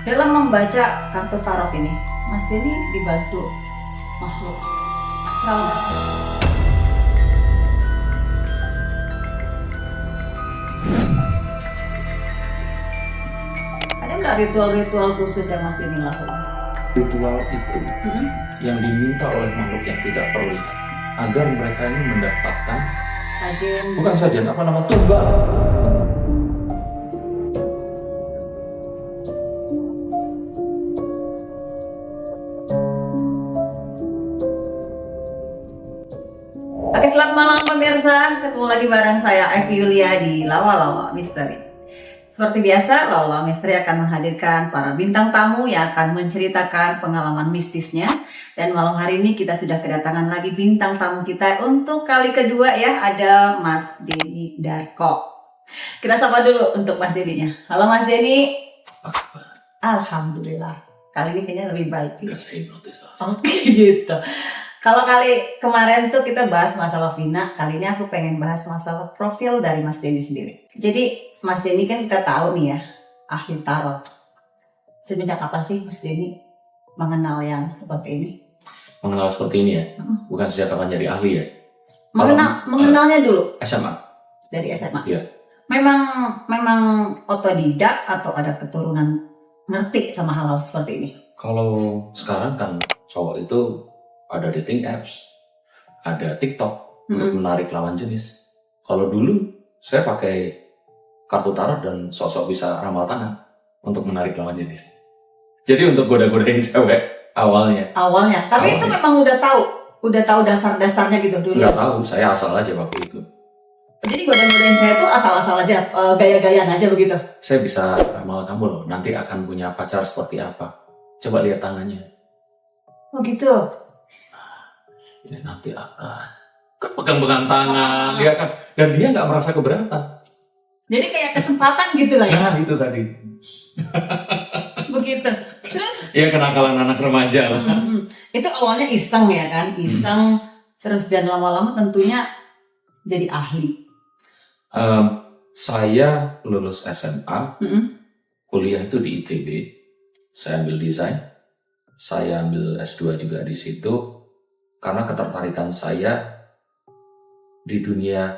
Dalam membaca kartu tarot ini, Mas Denny dibantu makhluk astral nggak sih? Ada nggak ritual-ritual khusus yang Mas Denny lakukan? Ritual itu Hmm? yang diminta oleh makhluk yang tidak terlihat agar mereka ini mendapatkan Sajen. bukan saja apa nama tumbal. Oke, selamat malam pemirsa. Ketemu lagi bareng saya Evi Yulia di Lawa-Lawa Misteri. Seperti biasa, Lawa-Lawa Misteri akan menghadirkan para bintang tamu yang akan menceritakan pengalaman mistisnya. Dan malam hari ini kita sudah kedatangan lagi bintang tamu kita untuk kali kedua ya, ada Mas Denny Darko. Kita sapa dulu untuk Mas Denny-nya. Halo Mas Denny. Apa kabar? Alhamdulillah. Kali ini kayaknya lebih baik. Enggak saya hipnotis. Oke gitu. Kalau kali kemarin tuh kita bahas masalah Vina, kali ini aku pengen bahas masalah profil dari Mas Denny sendiri. Jadi Mas Denny kan kita tahu nih ya, ahli tarot. Semenjak kapan sih Mas Denny mengenal yang seperti ini? Mengenal seperti ini ya, bukan sejak kapan jadi ahli ya. Mengenalnya dulu SMA. dari SMA. Iya. Memang otodidak atau ada keturunan ngerti sama hal-hal seperti ini? Kalau sekarang kan cowok itu ada dating apps, ada TikTok untuk menarik lawan jenis. Kalau dulu saya pakai kartu tarot dan sosok bisa ramal tangan untuk menarik lawan jenis. Jadi untuk goda-godain cewek awalnya. Tapi itu memang udah tahu dasar-dasarnya gitu dulu. Nggak tahu, saya asal aja waktu itu. Jadi goda-godain saya itu asal-asal aja, gaya-gayaan aja begitu. Saya bisa ramal kamu loh, nanti akan punya pacar seperti apa. Coba lihat tangannya. Oh gitu. Ini nanti akan kan pegang-pegang tangan, dia kan, dan dia nggak merasa keberatan. Jadi kayak kesempatan gitu lah ya. Nah itu tadi. Begitu. Terus Ya kenakalan anak remaja lah. itu awalnya iseng ya kan, iseng. Terus dan lama-lama tentunya jadi ahli. Saya lulus SMA, Mm-mm. kuliah itu di ITB. Saya ambil desain, saya ambil S2 juga di situ. Karena ketertarikan saya di dunia,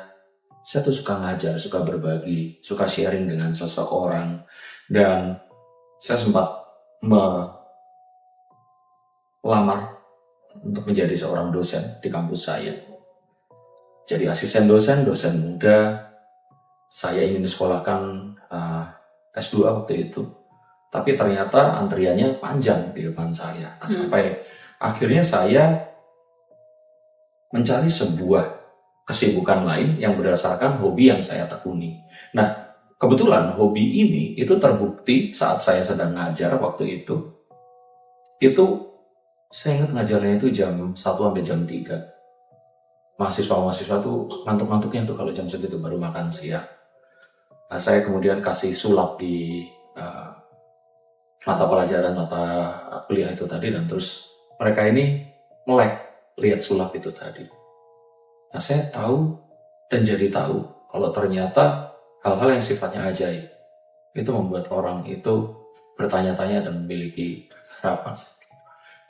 saya tuh suka ngajar, suka berbagi, suka sharing dengan seseorang. Dan saya sempat melamar untuk menjadi seorang dosen di kampus saya. Jadi asisten dosen muda. Saya ingin disekolahkan S2 waktu itu. Tapi ternyata antriannya panjang di depan saya. Sampai akhirnya saya mencari sebuah kesibukan lain yang berdasarkan hobi yang saya tekuni. Nah, kebetulan hobi ini itu terbukti saat saya sedang ngajar waktu itu. Itu saya ingat ngajarnya itu jam 1 sampai jam 3. Mahasiswa-mahasiswa tuh ngantuk-ngantuknya tuh kalau jam segitu baru makan siang. Nah, saya kemudian kasih sulap di mata pelajaran, mata kuliah itu tadi, dan terus mereka ini melek lihat sulap itu tadi. Nah, saya tahu dan jadi tahu kalau ternyata hal-hal yang sifatnya ajaib itu membuat orang itu bertanya-tanya dan memiliki harapan.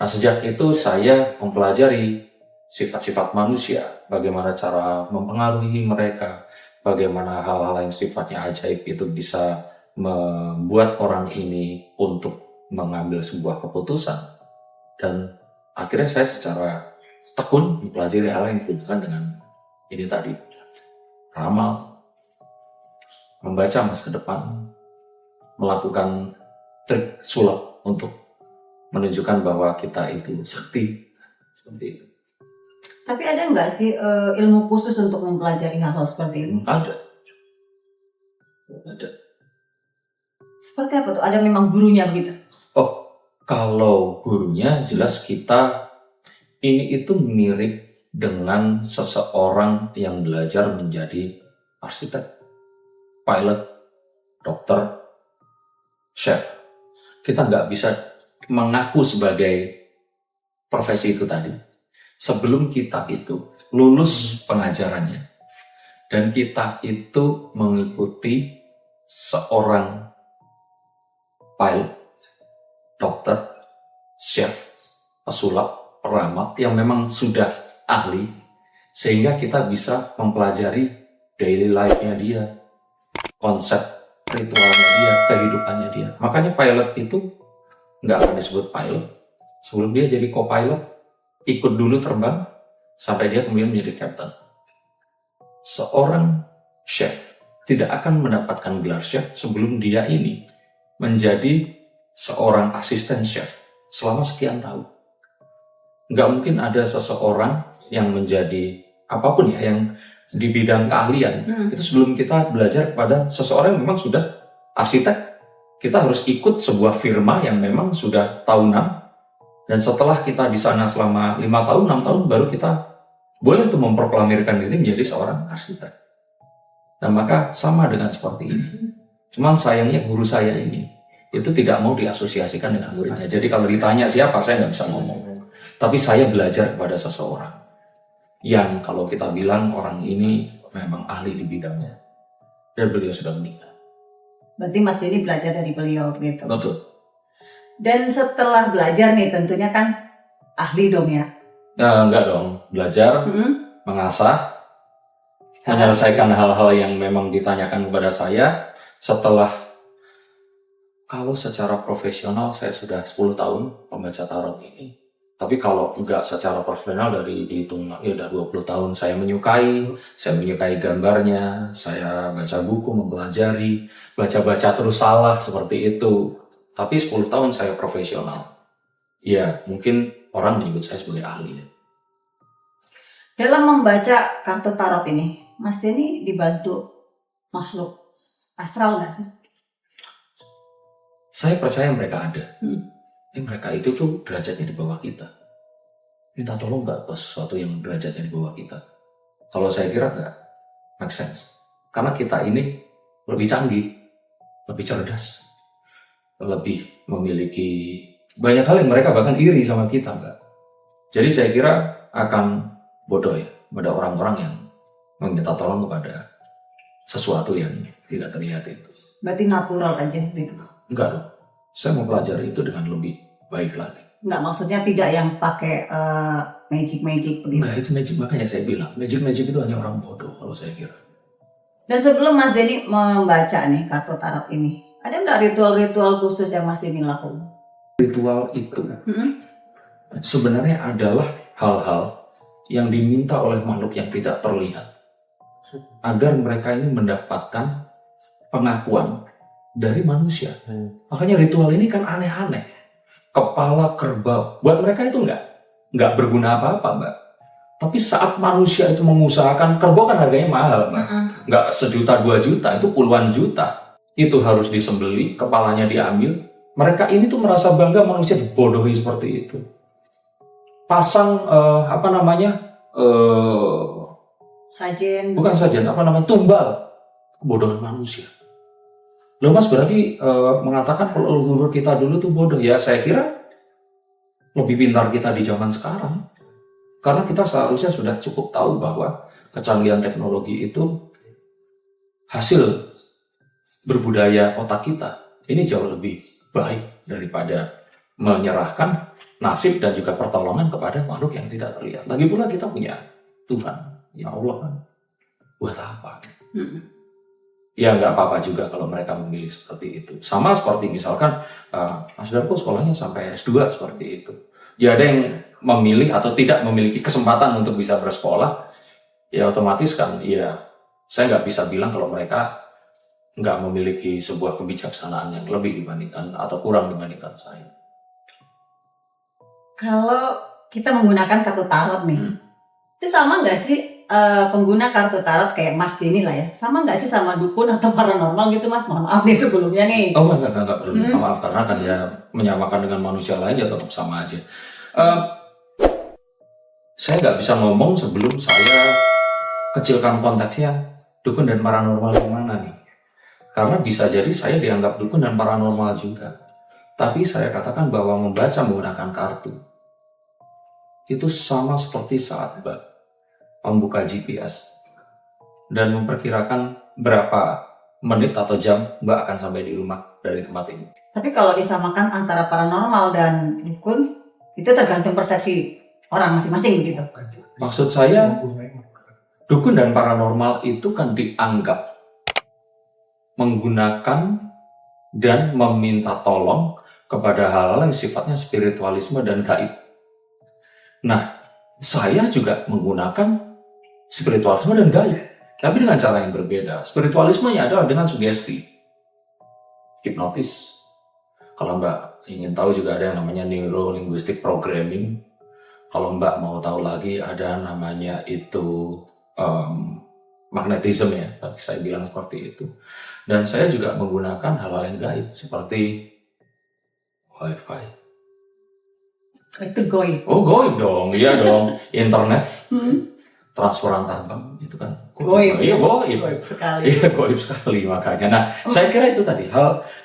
Nah, sejak itu saya mempelajari sifat-sifat manusia, bagaimana cara mempengaruhi mereka, bagaimana hal-hal yang sifatnya ajaib itu bisa membuat orang ini untuk mengambil sebuah keputusan. Dan akhirnya saya secara tekun mempelajari hal yang dihubungkan dengan ini tadi, ramal, membaca masa depan, melakukan trik sulap untuk menunjukkan bahwa kita itu sakti, seperti itu. Tapi ada nggak sih ilmu khusus untuk mempelajari hal-hal seperti ini? Ada. Seperti apa tuh? Ada memang gurunya begitu? Oh, kalau gurunya jelas kita ini itu mirip dengan seseorang yang belajar menjadi arsitek, pilot, dokter, chef. Kita nggak bisa mengaku sebagai profesi itu tadi sebelum kita itu lulus pengajarannya dan kita itu mengikuti seorang pilot dokter, chef, pesulap, peramal yang memang sudah ahli, sehingga kita bisa mempelajari daily life-nya dia, konsep ritualnya dia, kehidupannya dia. Makanya pilot itu nggak akan disebut pilot sebelum dia jadi co-pilot, ikut dulu terbang sampai dia kemudian menjadi captain. Seorang chef tidak akan mendapatkan gelar chef sebelum dia ini menjadi seorang asisten chef selama sekian tahun. Nggak mungkin ada seseorang yang menjadi apapun ya, yang di bidang keahlian, itu sebelum kita belajar kepada seseorang yang memang sudah arsitek, kita harus ikut sebuah firma yang memang sudah tahunan, dan setelah kita di sana selama 5 tahun, 6 tahun, baru kita boleh tuh memproklamirkan diri menjadi seorang arsitek. Nah maka sama dengan seperti ini. Cuman sayangnya guru saya ini itu tidak mau diasosiasikan dengan muridnya. Jadi kalau ditanya siapa, saya nggak bisa ngomong. Tapi saya belajar kepada seseorang yang kalau kita bilang orang ini memang ahli di bidangnya, dan beliau sudah meninggal. Berarti Mas Denny belajar dari beliau gitu. Betul. Dan setelah belajar nih tentunya kan ahli dong ya. Enggak dong, belajar, mengasah, menyelesaikan hal-hal yang memang ditanyakan kepada saya. Setelah, kalau secara profesional saya sudah 10 tahun membaca tarot ini. Tapi kalau enggak secara profesional dari dihitung ya udah 20 tahun saya menyukai gambarnya, saya baca buku, mempelajari, baca-baca terus salah seperti itu. Tapi 10 tahun saya profesional. Ya, mungkin orang menyebut saya sebagai ahli. Dalam membaca kartu tarot ini, Mas Denny dibantu makhluk astral nggak sih? Saya percaya mereka ada. Mereka itu tuh derajatnya di bawah kita. Minta tolong nggak ke sesuatu yang derajatnya di bawah kita? Kalau saya kira nggak make sense. Karena kita ini lebih canggih, lebih cerdas, lebih memiliki banyak hal yang mereka bahkan iri sama kita, enggak. Jadi saya kira akan bodoh ya pada orang-orang yang meminta tolong kepada sesuatu yang tidak terlihat itu. Berarti natural aja gitu. Enggak dong. Saya mempelajari itu dengan lebih baik lagi. Enggak, maksudnya tidak yang pakai magic begitu. Nah itu magic, makanya saya bilang magic itu hanya orang bodoh kalau saya kira. Dan sebelum Mas Denny membaca nih kartu tarot ini, ada nggak ritual-ritual khusus yang Mas Denny lakukan? Ritual itu sebenarnya adalah hal-hal yang diminta oleh makhluk yang tidak terlihat agar mereka ini mendapatkan pengakuan dari manusia. Makanya ritual ini kan aneh-aneh. Kepala kerbau, buat mereka itu nggak berguna apa-apa, Mbak. Tapi saat manusia itu mengusahakan, kerbau kan harganya mahal, Mbak. Nggak 1 juta, 2 juta, itu puluhan juta. Itu harus disembeli, kepalanya diambil. Mereka ini tuh merasa bangga manusia dibodohi seperti itu. Pasang Sajen. bukan saja tumbal kebodohan manusia. Loh Mas, berarti mengatakan kalau leluhur kita dulu tuh bodoh. Ya saya kira lebih pintar kita di zaman sekarang. Karena kita seharusnya sudah cukup tahu bahwa kecanggihan teknologi itu hasil berbudaya otak kita. Ini jauh lebih baik daripada menyerahkan nasib dan juga pertolongan kepada makhluk yang tidak terlihat. Lagi pula kita punya Tuhan, ya Allah kan. Buat apa? Ya nggak apa-apa juga kalau mereka memilih seperti itu. Sama seperti misalkan Mas Darko sekolahnya sampai S2 seperti itu. Ya ada yang memilih atau tidak memiliki kesempatan untuk bisa bersekolah, ya otomatis kan ya saya nggak bisa bilang kalau mereka nggak memiliki sebuah kebijaksanaan yang lebih dibandingkan atau kurang dibandingkan saya. Kalau kita menggunakan kartu tarot nih, itu sama nggak sih pengguna kartu tarot kayak Mas Denny lah ya? Sama nggak sih sama dukun atau paranormal gitu Mas? Mohon maaf nih sebelumnya nih. Oh enggak perlu minta maaf karena kan ya menyamakan dengan manusia lain ya tetap sama aja. Saya nggak bisa ngomong sebelum saya kecilkan konteksnya dukun dan paranormal yang mana nih. Karena bisa jadi saya dianggap dukun dan paranormal juga. Tapi saya katakan bahwa membaca menggunakan kartu itu sama seperti saat Mbak membuka GPS dan memperkirakan berapa menit atau jam Mbak akan sampai di rumah dari tempat ini. Tapi kalau disamakan antara paranormal dan dukun, itu tergantung persepsi orang masing-masing begitu. Maksud saya, dukun dan paranormal itu kan dianggap menggunakan dan meminta tolong kepada hal-hal yang sifatnya spiritualisme dan gaib. Nah, saya juga menggunakan spiritualisme dan gaib, tapi dengan cara yang berbeda. Spiritualismenya adalah dengan sugesti, hipnotis. Kalau Mbak ingin tahu juga ada yang namanya neuro-linguistic programming. Kalau Mbak mau tahu lagi ada namanya itu magnetism ya, saya bilang seperti itu. Dan saya juga menggunakan hal-hal yang gaib seperti wifi. Itu goib. Oh goib dong, iya dong. Internet, transfer antar bank itu kan Goib. Iya goib. Goib sekali. Iya goib sekali makanya. Nah, saya kira itu tadi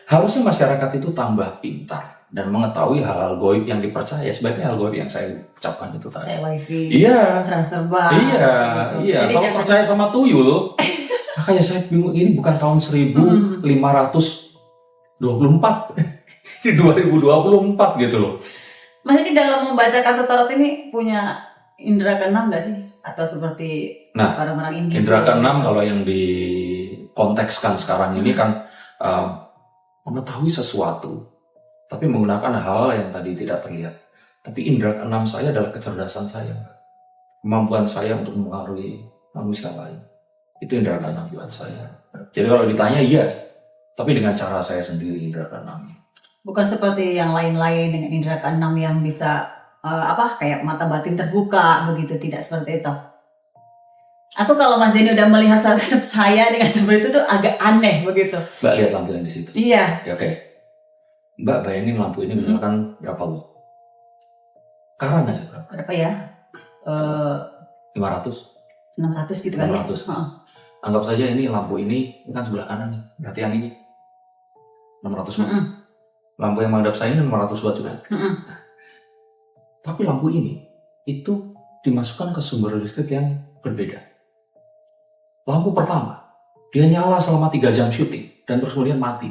harusnya masyarakat itu tambah pintar dan mengetahui hal-hal goib yang dipercaya. Sebaiknya hal goib yang saya ucapkan itu tadi. Kayak wifi, Iya. transfer bank. Iya, gitu. iya. Jadi Kalau jangan- percaya sama tuyul, makanya saya bingung ini bukan tahun 1524, ini 2024 gitu loh. Mas ini dalam membaca kartu tarot ini punya indera keenam nggak sih? Atau seperti Nah, orang-orang ini? Indra keenam kalau yang dikontekskan sekarang ini kan mengetahui sesuatu, tapi menggunakan hal yang tadi tidak terlihat. Tapi indra keenam saya adalah kecerdasan saya, kemampuan saya untuk mengaruhi manusia lain. Itu indra keenam buat saya. Jadi kalau ditanya iya, tapi dengan cara saya sendiri indra keenamnya. Bukan seperti yang lain-lain dengan indera keenam yang bisa kayak mata batin terbuka begitu, tidak seperti itu. Aku kalau Mas Denny udah melihat saya dengan seperti itu tuh agak aneh begitu. Mbak lihat lampu yang di situ. Iya. Ya, oke. Mbak bayangin lampu ini misalkan berapa watt? Sekarang aja berapa? Berapa ya? 500? 600 gitu kan? 600. Anggap saja ini lampu ini kan sebelah kanan nih. Berarti yang ini 600 watt. Lampu yang menghadap saya ini 500 watt juga. Tapi lampu ini itu dimasukkan ke sumber listrik yang berbeda. Lampu pertama, dia nyala selama 3 jam syuting dan terus kemudian mati.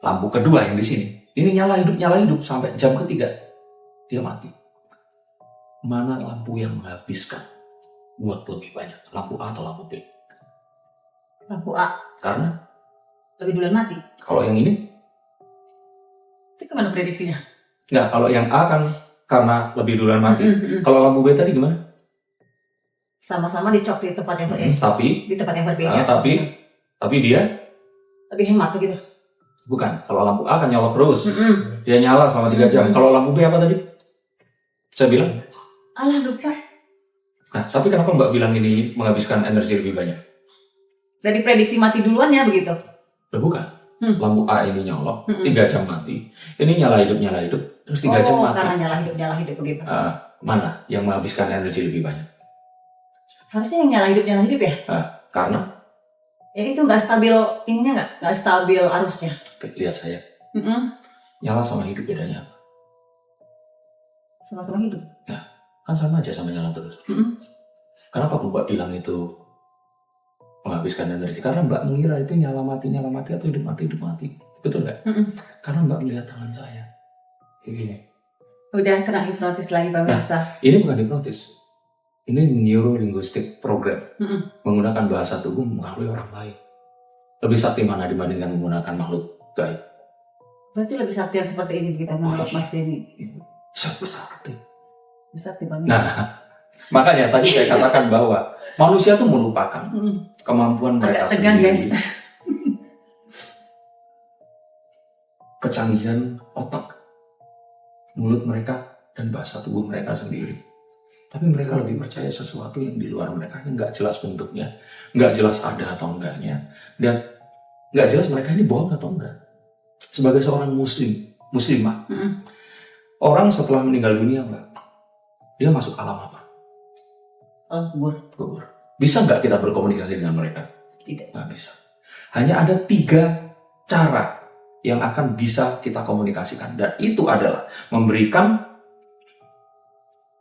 Lampu kedua yang di sini, ini nyala hidup sampai jam ketiga, dia mati. Mana lampu yang menghabiskan buat lebih banyak, lampu A atau lampu B? Lampu A. Karena Lebih duluan mati. kalau yang ini, Itu gimana prediksinya? enggak, kalau yang A kan karena lebih duluan mati. Kalau lampu B tadi gimana? Sama-sama dicok di tempat yang berbeda. Tapi Di tempat yang berbeda. tapi dia lebih hemat begitu. bukan. Kalau lampu A kan nyala terus, dia nyala selama 3 jam. Kalau lampu B apa tadi? Saya bilang. Alah lupa. Nah, tapi kenapa Mbak bilang ini menghabiskan energi lebih banyak? Dari prediksi mati duluan ya begitu. Lah bukan. Lampu A ini nyolok, 3 jam mati. Ini nyala hidup, terus 3 jam mati. Karena nyala hidup begitu. Mana yang menghabiskan energi lebih banyak? Harusnya yang nyala hidup ya. Karena Ya itu nggak stabil ininya, nggak stabil arusnya. lihat saya, nyala sama hidup bedanya apa? Sama-sama hidup. Kan sama aja sama nyala terus. Kenapa Mbak bilang itu menghabiskan energi? Karena Mbak mengira itu nyala mati atau hidup mati. Betul nggak? Karena Mbak melihat tangan saya. Begini. Udah kena hipnotis lagi pemirsa. Ini bukan hipnotis. Ini neuro-linguistic program. Menggunakan bahasa tubuh mengaruhi orang lain. Lebih sakti mana dibandingkan menggunakan makhluk gaib? Berarti lebih sakti yang seperti ini kita menurut Mas Denny. Sakti. Sakti banget. Nah, makanya tadi saya katakan bahwa manusia tuh melupakan kemampuan mereka Agak tegang, sendiri. guys. Kecanggihan otak, mulut mereka, dan bahasa tubuh mereka sendiri. Tapi mereka lebih percaya sesuatu yang di luar mereka, yang nggak jelas bentuknya, nggak jelas ada atau enggaknya, dan nggak jelas mereka ini bohong atau enggak. Sebagai seorang muslimah, orang setelah meninggal dunia enggak, dia masuk alam apa? Alam kubur. Bisa nggak kita berkomunikasi dengan mereka? Tidak. Nggak bisa. Hanya ada 3 cara yang akan bisa kita komunikasikan, dan itu adalah memberikan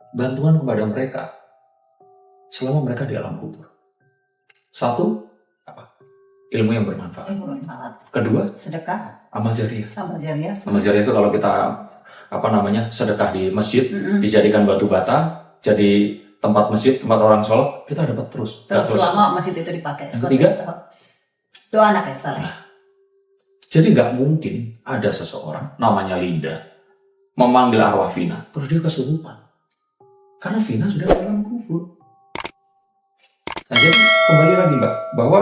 bantuan kepada mereka selama mereka di alam kubur. 1, apa? ilmu yang bermanfaat. Bermanfaat. Kedua, Sedekah, amal jariah. amal jariah. Amal jariah itu kalau kita sedekah di masjid, dijadikan batu bata, jadi tempat masjid, tempat orang sholat, kita dapat terus. Terus selama masjid itu dipakai. Yang ketiga, doa anak yang saleh. Jadi nggak mungkin ada seseorang namanya Linda memanggil arwah Vina, terus dia kesurupan. Karena Vina sudah dalam kubur. Nah, jadi kembali lagi Mbak, bahwa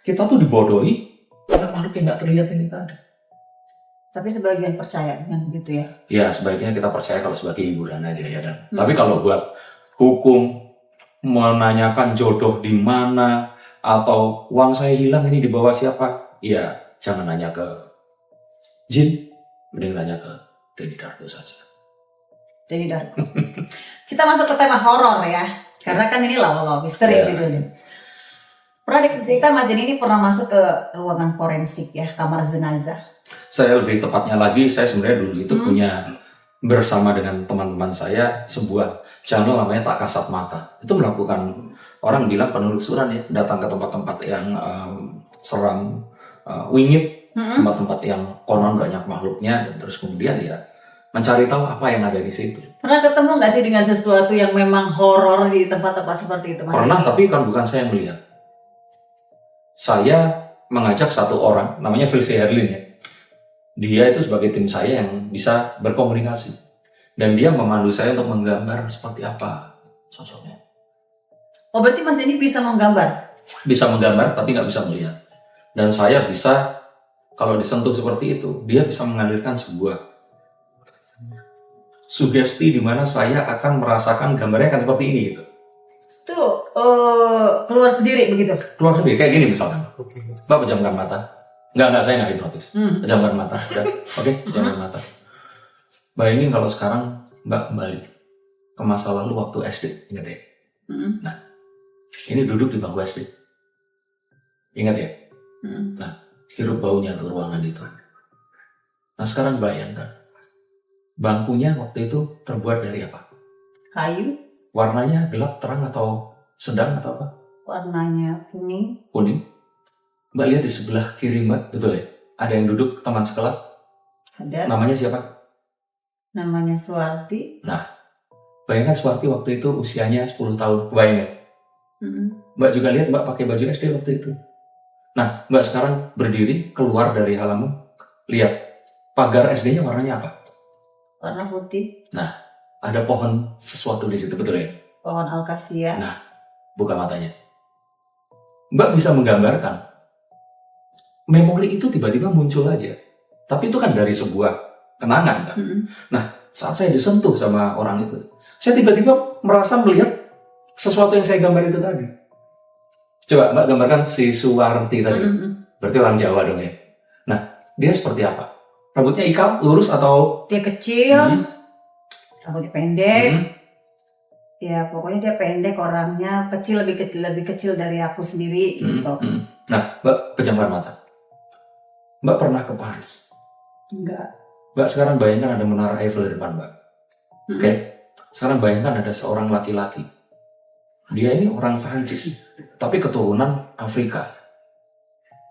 kita tuh dibodohi oleh makhluk yang nggak terlihat ini tadi. Tapi sebagian percaya dengan begitu ya? Ya, sebaiknya kita percaya kalau sebagai hiburan aja ya. Dan. Tapi kalau buat hukum, menanyakan jodoh di mana, atau uang saya hilang ini dibawa siapa, ya jangan nanya ke jin, mending nanya ke Denny Darko saja. Denny Darko. Kita masuk ke tema horor ya, karena kan ini lawa-lawa misteri judulnya. Pernah cerita Mas Denny ini pernah masuk ke ruangan forensik ya, kamar jenazah. Saya lebih tepatnya lagi, saya sebenarnya dulu itu punya bersama dengan teman-teman saya sebuah channel namanya Tak Kasat Mata. Itu melakukan, orang bilang penelusuran ya, datang ke tempat-tempat yang seram, wingit, tempat-tempat yang konon banyak makhluknya, dan terus kemudian ya mencari tahu apa yang ada di situ. Pernah ketemu nggak sih dengan sesuatu yang memang horor di tempat-tempat seperti itu? Mas Pernah, Denny? tapi kan bukan saya yang melihat. Saya mengajak satu orang, namanya Filsi Herlin ya. Dia itu sebagai tim saya yang bisa berkomunikasi. Dan dia memandu saya untuk menggambar seperti apa sosoknya. Oh berarti Mas Denny bisa menggambar? Bisa menggambar tapi nggak bisa melihat. Dan saya bisa, kalau disentuh seperti itu, dia bisa mengalirkan sebuah sugesti di mana saya akan merasakan gambarnya akan seperti ini gitu. Tuh keluar sendiri begitu? Keluar sendiri, kayak gini misalnya. Mbak pejamkan mata. Enggak, saya nggak hipnotis. Pejamkan mata. Oke, pejamkan mata. Bayangin kalau sekarang Mbak kembali ke masa lalu waktu SD, ingat ya? Nah, ini duduk di bangku SD. Ingat ya? Nah, hirup baunya tuh ruangan itu. Nah, sekarang bayangkan. Bangkunya waktu itu terbuat dari apa? Kayu. Warnanya gelap, terang, atau sedang, atau apa? Warnanya kuning. Kuning. Mbak lihat di sebelah kiri Mbak, betul ya? Ada yang duduk teman sekelas. Ada. Namanya siapa? Namanya Suwarti. Nah, bayangkan Suwarti waktu itu usianya 10 tahun. Bayangin. Mbak juga lihat Mbak pakai baju SD waktu itu. Nah, Mbak sekarang berdiri keluar dari halaman. Lihat, pagar SD-nya warnanya apa? Warna putih. Nah, ada pohon sesuatu di situ, betul ya? Pohon alkasia. Nah, buka matanya. Mbak bisa menggambarkan. Memori itu tiba-tiba muncul aja. Tapi itu kan dari sebuah kenangan kan. Nah, saat saya disentuh sama orang itu, saya tiba-tiba merasa melihat sesuatu yang saya gambar itu tadi. Coba Mbak gambarkan si Suwarti tadi. Berarti orang Jawa dong ya. Nah, dia seperti apa? Rambutnya ikal, lurus atau? Dia kecil, rambutnya pendek. Ya pokoknya dia pendek, orangnya kecil, lebih kecil dari aku sendiri gitu. Nah, Mbak pejamkan mata. Mbak pernah ke Paris? Enggak. Mbak sekarang bayangkan ada menara Eiffel di depan Mbak. Oke? Sekarang bayangkan ada seorang laki-laki. Dia ini orang Prancis, tapi keturunan Afrika.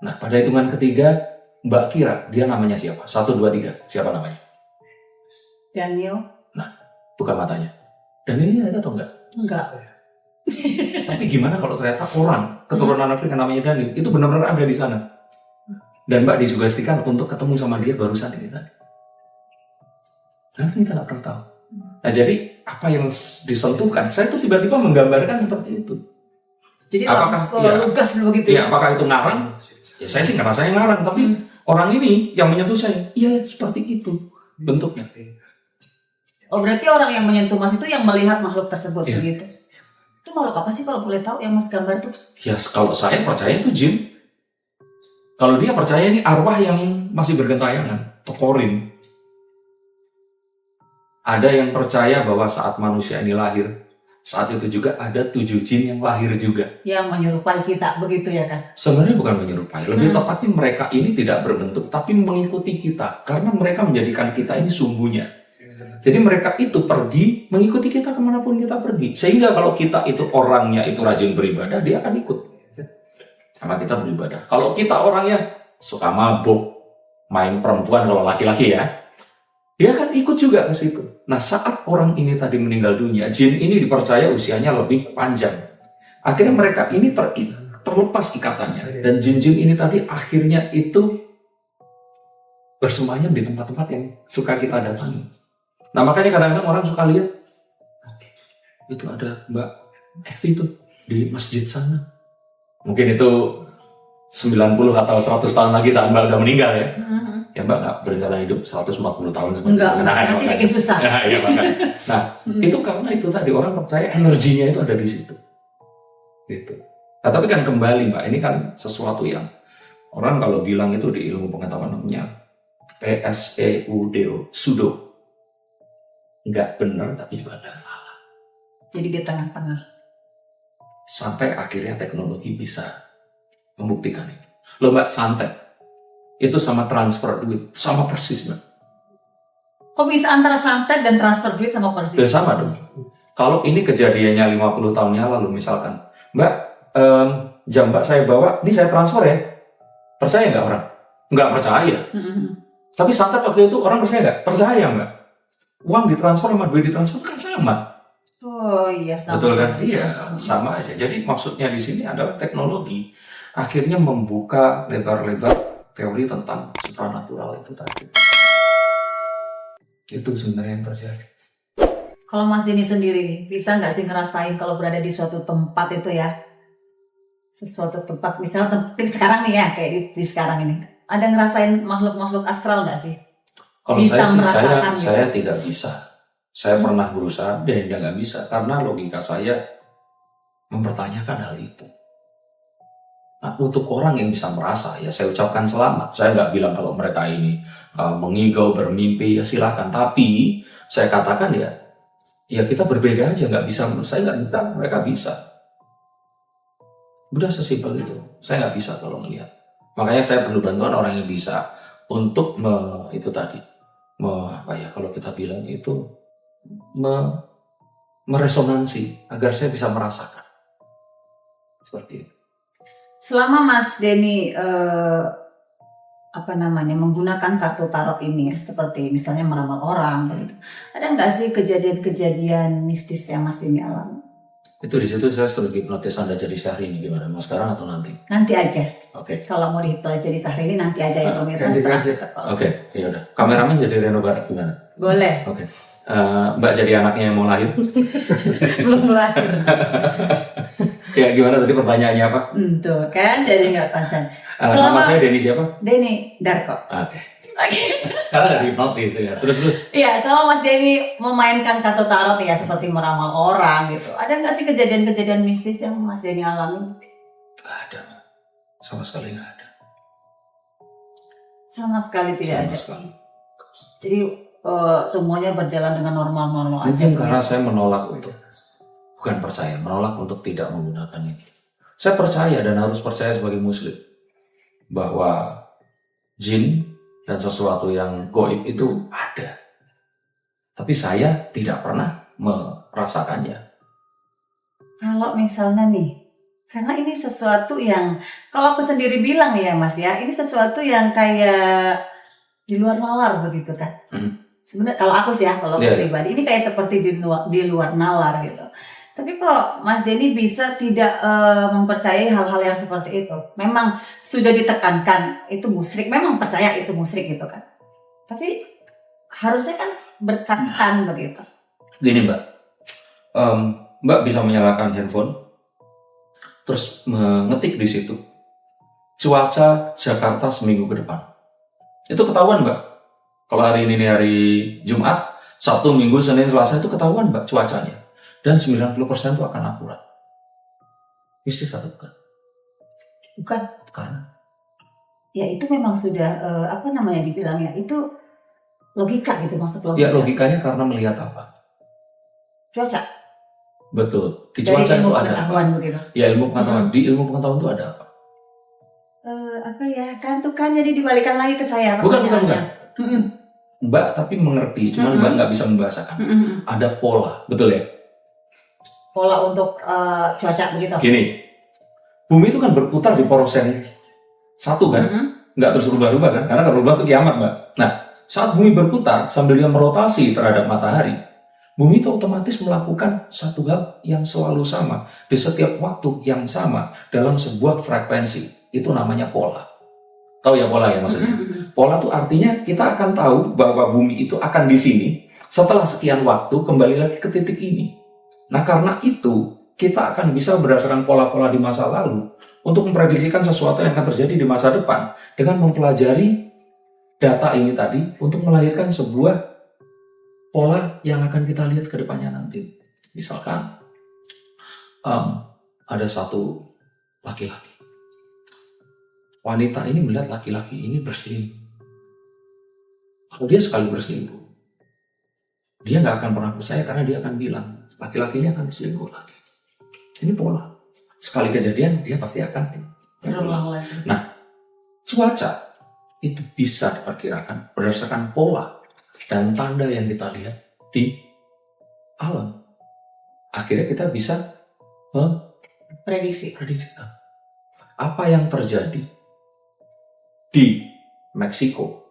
Nah, pada hitungan ketiga, Mbak kira dia namanya siapa? 1, 2, 3. Siapa namanya? Daniel. Nah, buka matanya. Dan ini ada atau enggak? Enggak. Tapi gimana kalau ternyata orang keturunan Afrika namanya Daniel itu benar-benar ada di sana? Dan Mbak disugestikan untuk ketemu sama dia barusan ini tadi. Nah, kita nggak pernah tahu. Nah, jadi apa yang disentuhkan? Saya tuh tiba-tiba menggambarkan seperti itu. Jadi Apakah lugas begitu ya? Apakah itu ngarang? Ya saya sih ngerasa ngarang, tapi orang ini yang menyentuh saya, iya seperti itu bentuknya. Oh berarti orang yang menyentuh Mas itu yang melihat makhluk tersebut Iya. begitu? Itu makhluk apa sih kalau boleh tahu yang Mas gambar itu? Ya kalau saya percaya itu jin. Kalau dia percaya ini arwah yang masih bergentayangan, tokorin. Ada yang percaya bahwa saat manusia ini lahir, saat itu juga ada 7 jin yang lahir juga. Yang menyerupai kita begitu ya kan? Sebenarnya bukan menyerupai, lebih tepatnya mereka ini tidak berbentuk tapi mengikuti kita. Karena mereka menjadikan kita ini sumbunya. Jadi mereka itu pergi mengikuti kita kemanapun kita pergi. Sehingga kalau kita itu orangnya itu rajin beribadah, dia akan ikut. karena kita beribadah. Kalau kita orangnya suka mabuk, main perempuan kalau laki-laki ya, dia akan ikut juga ke situ. Nah, saat orang ini tadi meninggal dunia, jin ini dipercaya usianya lebih panjang. Akhirnya mereka ini terlepas ikatannya. Dan jin-jin ini tadi akhirnya itu bersemayam di tempat-tempat yang suka kita datangi. Nah, makanya kadang-kadang orang suka lihat, itu ada Mbak Evi tuh di masjid sana. Mungkin itu 90 atau 100 tahun lagi saat Mbak udah meninggal ya. Ya Mbak nggak berencana hidup 140 tahun seperti Enggak, itu. nanti bikin susah. Ya, makanya. Nah, itu karena itu tadi orang percaya energinya itu ada di situ. Gitu. Nah, tapi kan kembali Mbak, ini kan sesuatu yang orang kalau bilang itu di ilmu pengetahuan namanya PSEUDO, pseudo. Nggak benar tapi juga nggak salah. Jadi di tengah-tengah. Sampai akhirnya teknologi bisa membuktikan itu. Loh Mbak, santet itu sama transfer duit sama persis Mbak. Kok bisa antara santet dan transfer duit sama persis? Ya sama dong. Kalau ini kejadiannya 50 tahun yang lalu misalkan, Mbak, jam Mbak saya bawa, ini saya transfer ya. Percaya nggak orang? Nggak percaya. Tapi santet waktu itu orang percaya nggak? Percaya Mbak. Uang ditransfer sama duit ditransfer kan sama. Oh iya, sama. Betul kan? Iya, sama aja. Jadi maksudnya di sini adalah teknologi akhirnya membuka lebar-lebar teori tentang supranatural itu tadi. Itu sebenarnya yang terjadi. Kalau Mas Denny sendiri nih, bisa nggak sih ngerasain kalau berada di suatu tempat itu ya? Sesuatu tempat, misalnya sekarang nih ya, kayak di sekarang ini. Ada ngerasain makhluk-makhluk astral nggak sih? Kalau Bisa saya sih, merasakan gitu? saya tidak bisa. Saya pernah berusaha dan tidak bisa. Karena logika saya mempertanyakan hal itu. Nah, untuk orang yang bisa merasa, ya saya ucapkan selamat. Saya nggak bilang kalau mereka ini mengigau, bermimpi, ya silakan. Tapi saya katakan ya kita berbeda aja. Nggak bisa, saya nggak bisa, mereka bisa. Udah sesimpel itu. Saya nggak bisa kalau melihat. Makanya saya perlu bantuan orang yang bisa untuk itu tadi. Kalau kita bilang itu meresonansi agar saya bisa merasakan. Seperti itu. Selama Mas Denny menggunakan kartu tarot ini ya, seperti misalnya meramal orang, gitu. Ada nggak sih kejadian-kejadian mistis yang Mas Denny alami? Itu di situ saya suruh hipnotis Anda jadi Syahrini gimana? Mau sekarang atau nanti? Nanti aja. Oke. Kalau mau dihipnotis jadi Syahrini nanti aja ya pemirsa. Oke, ya udah. Kameramen jadi Reno Barat gimana? Boleh. Oke. Mbak jadi anaknya yang mau lahir? Belum lahir. Ya gimana tadi pertanyaannya apa? Tuh kan, jadi nggak konsen. Nama saya Denny siapa? Denny Darko. Oke. Karena nggak dihipnotis ya. Terus. Iya, selama Mas Denny memainkan kartu tarot ya seperti meramal orang gitu. Ada nggak sih kejadian-kejadian mistis yang Mas Denny alami? Nggak ada, sama sekali nggak ada. Sama sekali tidak ada. Sekali. Jadi semuanya berjalan dengan normal-normal aja. Mungkin karena saya menolak itu. Bukan percaya, menolak untuk tidak menggunakan itu. Saya percaya dan harus percaya sebagai muslim bahwa jin dan sesuatu yang goib itu ada. Tapi saya tidak pernah merasakannya. Kalau misalnya nih, karena ini sesuatu yang, kalau aku sendiri bilang ya Mas ya, ini sesuatu yang kayak di luar nalar begitu kan. Sebenarnya kalau aku sih ya, kalau pribadi, ini kayak seperti di luar nalar gitu. Tapi kok Mas Denny bisa tidak mempercayai hal-hal yang seperti itu? Memang sudah ditekankan itu musyrik, memang percaya itu musyrik gitu kan. Tapi harusnya kan berkaitan begitu. Gini Mbak, Mbak bisa menyalakan handphone, terus mengetik di situ cuaca Jakarta seminggu ke depan. Itu ketahuan Mbak. Kalau hari ini hari Jumat, Sabtu, Minggu, Senin, Selasa itu ketahuan Mbak cuacanya. Dan 90% itu akan akurat. Mistis atau bukan? Bukan. Karena? Ya itu memang sudah, dibilangnya, itu logika gitu, maksud logika. Ya logikanya karena melihat apa? Cuaca. Betul. Di cuaca itu ada apa? Begitu. Ya ilmu pengetahuan. Di ilmu pengetahuan itu ada apa? Kan tuh kan jadi dibalikan lagi ke saya. Bukan. Mbak tapi mengerti, cuman Mbak nggak bisa membahasakan. Ada pola, betul ya? Pola untuk cuaca begitu. Gini, Bumi itu kan berputar di poros yang satu kan, nggak terus rubah-rubah kan, karena kalau rubah itu kiamat Mbak. Nah, saat bumi berputar sambil dia merotasi terhadap matahari, bumi itu otomatis melakukan satu hal yang selalu sama di setiap waktu yang sama dalam sebuah frekuensi. Itu namanya pola. Tahu ya pola ya maksudnya? Pola itu artinya kita akan tahu bahwa bumi itu akan di sini setelah sekian waktu kembali lagi ke titik ini. Nah, karena itu kita akan bisa berdasarkan pola-pola di masa lalu untuk memprediksikan sesuatu yang akan terjadi di masa depan dengan mempelajari data ini tadi untuk melahirkan sebuah pola yang akan kita lihat ke depannya nanti. Misalkan ada satu laki-laki. Wanita ini melihat laki-laki ini berselingkuh. Kalau dia sekali berselingkuh, dia nggak akan pernah percaya karena dia akan bilang, laki-laki ini akan berselingkuh lagi. Ini pola. Sekali kejadian, dia pasti akan berulang lagi. Nah, cuaca itu bisa diperkirakan berdasarkan pola dan tanda yang kita lihat di alam. Akhirnya kita bisa prediksikan apa yang terjadi di Meksiko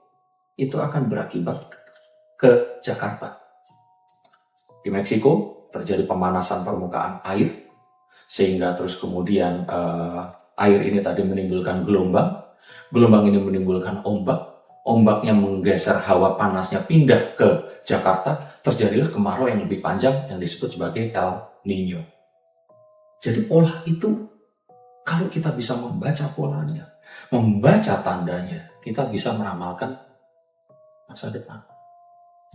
itu akan berakibat ke Jakarta. Di Meksiko terjadi pemanasan permukaan air sehingga terus kemudian air ini tadi menimbulkan gelombang ini menimbulkan ombaknya menggeser hawa panasnya pindah ke Jakarta, terjadilah kemarau yang lebih panjang yang disebut sebagai El Nino. Jadi pola itu kalau kita bisa membaca polanya, membaca tandanya, kita bisa meramalkan masa depan.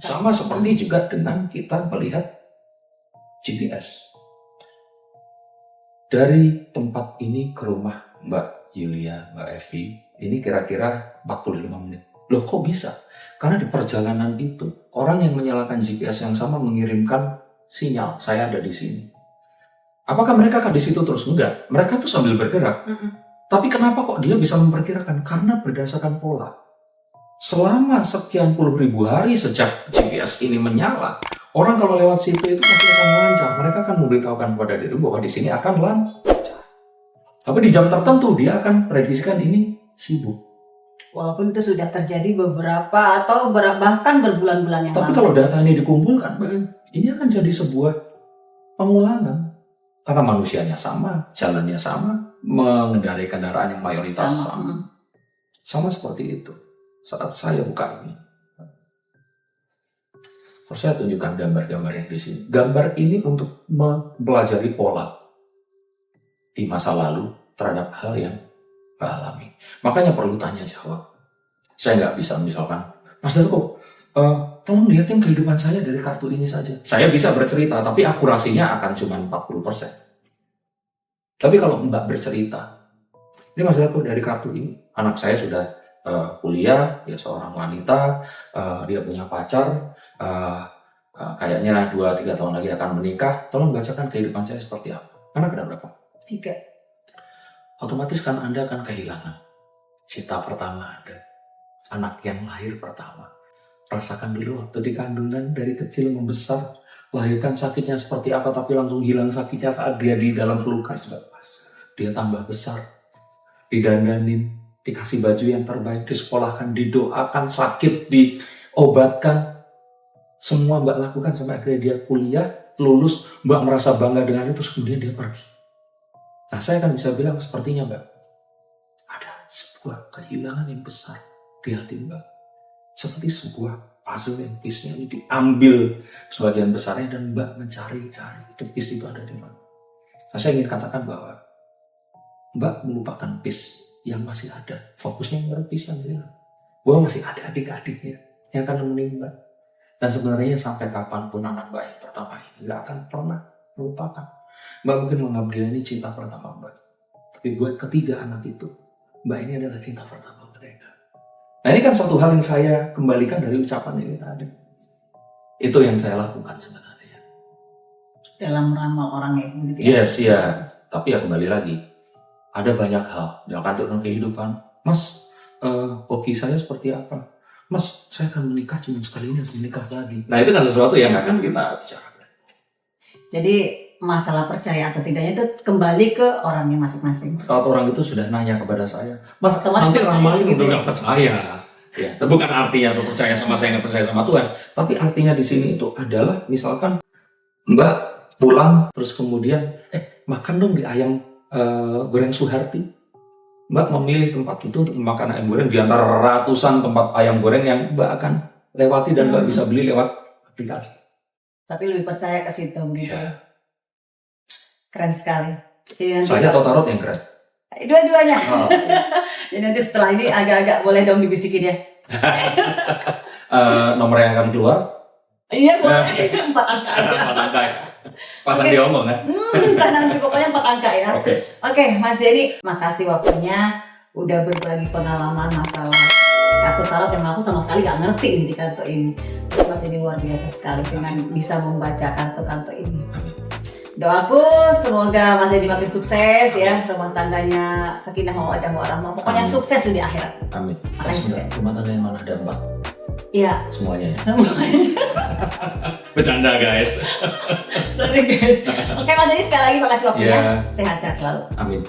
Sama seperti juga dengan kita melihat GPS. Dari tempat ini ke rumah Mbak Yulia, Mbak Evi, ini kira-kira 45 menit. Loh kok bisa? Karena di perjalanan itu, orang yang menyalakan GPS yang sama mengirimkan sinyal, saya ada di sini. Apakah mereka akan di situ terus? Enggak. Mereka tuh sambil bergerak. Tapi kenapa kok dia bisa memperkirakan? Karena berdasarkan pola. Selama sekian puluh ribu hari sejak GPS ini menyala, orang kalau lewat situ itu pasti akan lancar. Mereka akan memberitahukan kepada diri bahwa di sini akan lancar. Tapi di jam tertentu dia akan prediksikan ini sibuk. Walaupun itu sudah terjadi beberapa atau bahkan berbulan-bulan yang lalu. Tapi kalau data ini dikumpulkan, ini akan jadi sebuah pengulangan. Karena manusianya sama, jalannya sama, mengendarai kendaraan yang mayoritas sama. Sama seperti itu. Saat saya buka ini. Terus saya tunjukkan gambar-gambar yang di sini. Gambar ini untuk mempelajari pola di masa lalu terhadap hal yang Mbak alami. Makanya perlu tanya jawab. Saya nggak bisa misalkan, Mas Darko, tolong lihatin kehidupan saya dari kartu ini saja. Saya bisa bercerita, tapi akurasinya akan cuma 40%. Tapi kalau Mbak bercerita, ini Mas Darko dari kartu ini, anak saya sudah kuliah, dia seorang wanita, dia punya pacar, kayaknya 2-3 tahun lagi akan menikah. Tolong bacakan kehidupan saya seperti apa. Anak ada berapa? 3. Otomatis kan Anda akan kehilangan cita pertama Anda, anak yang lahir pertama. Rasakan dulu waktu di kandungan dari kecil membesar, lahirkan sakitnya seperti apa, tapi langsung hilang sakitnya saat dia di dalam pelukan. Dia tambah besar, didandanin, dikasih baju yang terbaik, disekolahkan, didoakan, sakit, diobatkan. Semua Mbak lakukan sampai akhirnya dia kuliah, lulus, Mbak merasa bangga dengan itu, terus kemudian dia pergi. Nah, saya akan bisa bilang sepertinya Mbak, ada sebuah kehilangan yang besar di hati Mbak. Seperti sebuah puzzle yang piece-nya ini diambil sebagian besarnya dan Mbak mencari-cari itu piece itu ada di mana. Nah, saya ingin katakan bahwa Mbak melupakan piece yang masih ada. Fokusnya baru piece yang hilang. Bahwa masih ada adik-adiknya yang akan nemenin Mbak. Dan sebenarnya sampai kapanpun anak Mbak yang pertama ini gak akan pernah melupakan. Mbak mungkin mengambil ini cinta pertama Mbak. Tapi buat ketiga anak itu, Mbak ini adalah cinta pertama mereka. Nah ini kan suatu hal yang saya kembalikan dari ucapan ini tadi. Itu yang saya lakukan sebenarnya. Dalam meramal orang itu gitu ya? Yes, ya. Tapi ya kembali lagi. Ada banyak hal. Misalkan tentang kehidupan. Mas, hoki saya seperti apa? Mas, saya akan menikah cuma sekali ini, akan menikah lagi. Nah itu kan sesuatu yang akan kita bicarakan. Jadi masalah percaya atau tidaknya itu kembali ke orangnya masing-masing. Kalau orang itu sudah nanya kepada saya, Mas, Otomatis nanti percaya ramalin gitu udah ya. nggak percaya. Ya, itu bukan artinya tuh percaya sama saya nggak percaya sama Tuhan, tapi artinya di sini itu adalah misalkan Mbak pulang terus kemudian makan dong di ayam goreng Suharti. Mbak memilih tempat itu untuk makan ayam goreng di antara ratusan tempat ayam goreng yang Mbak akan lewati dan Mbak bisa beli lewat aplikasi. Tapi lebih percaya ke situ gitu. Ya. Keren sekali. Jadi nanti Saya atau tarot yang keren. dua-duanya. Oh. Jadi nanti setelah ini agak-agak boleh dong dibisikin ya. Nomor yang akan keluar Iya boleh. 4 angka aja. 4 angka ya. Pasan Oke. diomong kan? Entah nanti pokoknya 4 angka ya. Oke. Oke, Mas Denny, makasih waktunya udah berbagi pengalaman masalah kartu tarot yang aku sama sekali gak ngerti ini di kartu ini. Mas Denny luar biasa sekali dengan bisa membaca kartu-kartu ini. Amin. Doaku semoga Mas Denny makin sukses ya, rumah tangganya sakinah mawaddah warahmah. Pokoknya Amin. sukses di akhirat. Amin. Makasih. Sudah, rumah tangga yang mana ada 4? Iya, Semuanya ya. semuanya. Bercanda guys. Sorry guys. Oke Mas Denny, sekali lagi makasih waktunya. Ya. Sehat-sehat selalu. Amin.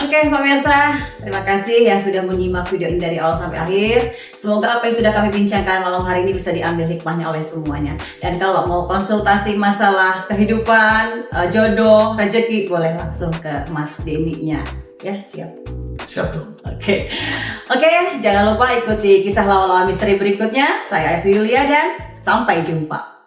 Oke, pemirsa, terima kasih yang sudah menyimak video ini dari awal sampai akhir. Semoga apa yang sudah kami bincangkan malam hari ini bisa diambil hikmahnya oleh semuanya. Dan kalau mau konsultasi masalah kehidupan, jodoh, rezeki, boleh langsung ke Mas Denny-nya. Ya, siap. Siap dong. Oke, jangan lupa ikuti kisah lawa-lawa misteri berikutnya. Saya Evi Yulia dan sampai jumpa.